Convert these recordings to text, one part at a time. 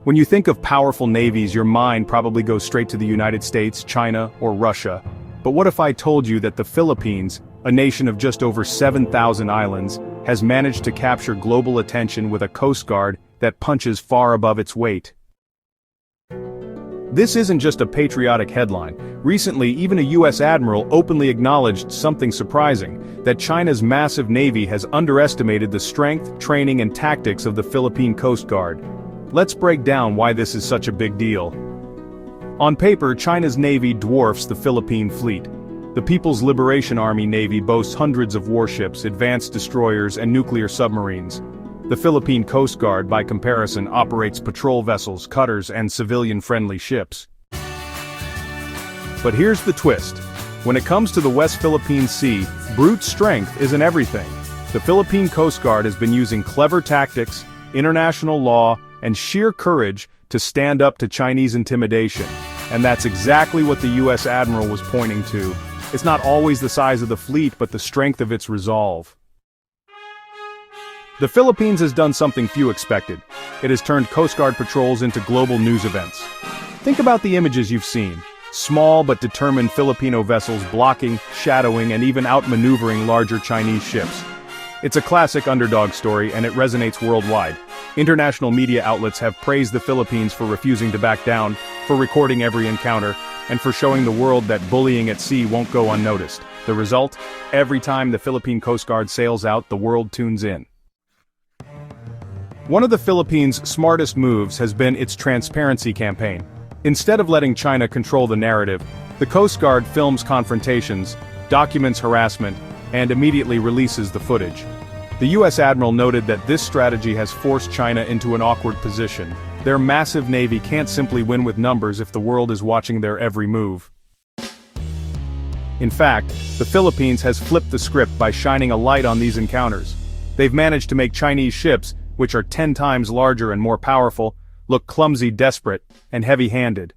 When you think of powerful navies, your mind probably goes straight to the United States, China, or Russia. But what if I told you that the Philippines, a nation of just over 7,000 islands, has managed to capture global attention with a Coast Guard that punches far above its weight? This isn't just a patriotic headline. Recently, even a US Admiral openly acknowledged something surprising, that China's massive navy has underestimated the strength, training, and tactics of the Philippine Coast Guard. Let's break down why this is such a big deal. On paper, China's navy dwarfs the Philippine fleet. The People's Liberation Army Navy boasts hundreds of warships, advanced destroyers, and nuclear submarines. The Philippine Coast Guard, by comparison, operates patrol vessels, cutters, and civilian-friendly ships. But here's the twist. When it comes to the West Philippine Sea, brute strength isn't everything. The Philippine Coast Guard has been using clever tactics, international law, and sheer courage to stand up to Chinese intimidation. And that's exactly what the US Admiral was pointing to. It's not always the size of the fleet, but the strength of its resolve. The Philippines has done something few expected. It has turned Coast Guard patrols into global news events. Think about the images you've seen. Small but determined Filipino vessels blocking, shadowing, and even outmaneuvering larger Chinese ships. It's a classic underdog story, and it resonates worldwide. International media outlets have praised the Philippines for refusing to back down, for recording every encounter, and for showing the world that bullying at sea won't go unnoticed. The result? Every time the Philippine Coast Guard sails out, the world tunes in. One of the Philippines' smartest moves has been its transparency campaign. Instead of letting China control the narrative, the Coast Guard films confrontations, documents harassment, and immediately releases the footage. The US Admiral noted that this strategy has forced China into an awkward position. Their massive navy can't simply win with numbers if the world is watching their every move. In fact, the Philippines has flipped the script by shining a light on these encounters. They've managed to make Chinese ships, which are 10 times larger and more powerful, look clumsy, desperate, and heavy-handed.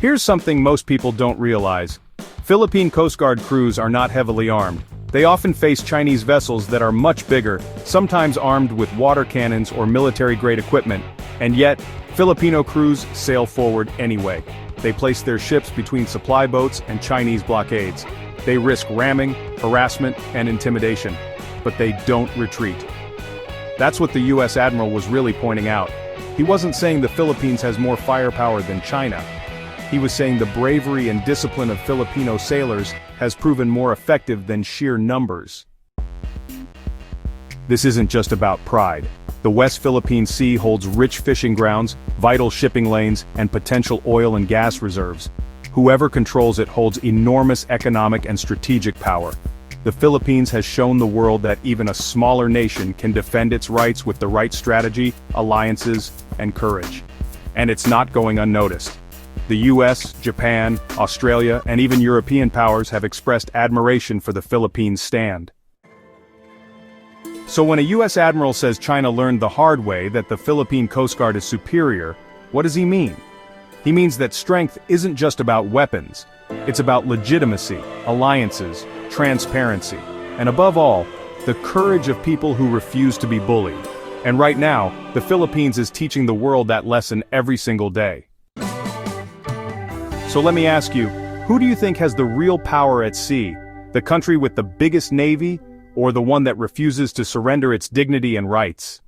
Here's something most people don't realize. Philippine Coast Guard crews are not heavily armed. They often face Chinese vessels that are much bigger, sometimes armed with water cannons or military-grade equipment, and yet, Filipino crews sail forward anyway. They place their ships between supply boats and Chinese blockades. They risk ramming, harassment, and intimidation. But they don't retreat. That's what the US Admiral was really pointing out. He wasn't saying the Philippines has more firepower than China. He was saying the bravery and discipline of Filipino sailors has proven more effective than sheer numbers. This isn't just about pride. The West Philippine Sea holds rich fishing grounds, vital shipping lanes, and potential oil and gas reserves. Whoever controls it holds enormous economic and strategic power. The Philippines has shown the world that even a smaller nation can defend its rights with the right strategy, alliances, and courage. And it's not going unnoticed. The US, Japan, Australia, and even European powers have expressed admiration for the Philippines' stand. So when a US Admiral says China learned the hard way that the Philippine Coast Guard is superior, what does he mean? He means that strength isn't just about weapons. It's about legitimacy, alliances, transparency, and above all, the courage of people who refuse to be bullied. And right now, the Philippines is teaching the world that lesson every single day. So let me ask you, who do you think has the real power at sea? The country with the biggest navy, or the one that refuses to surrender its dignity and rights?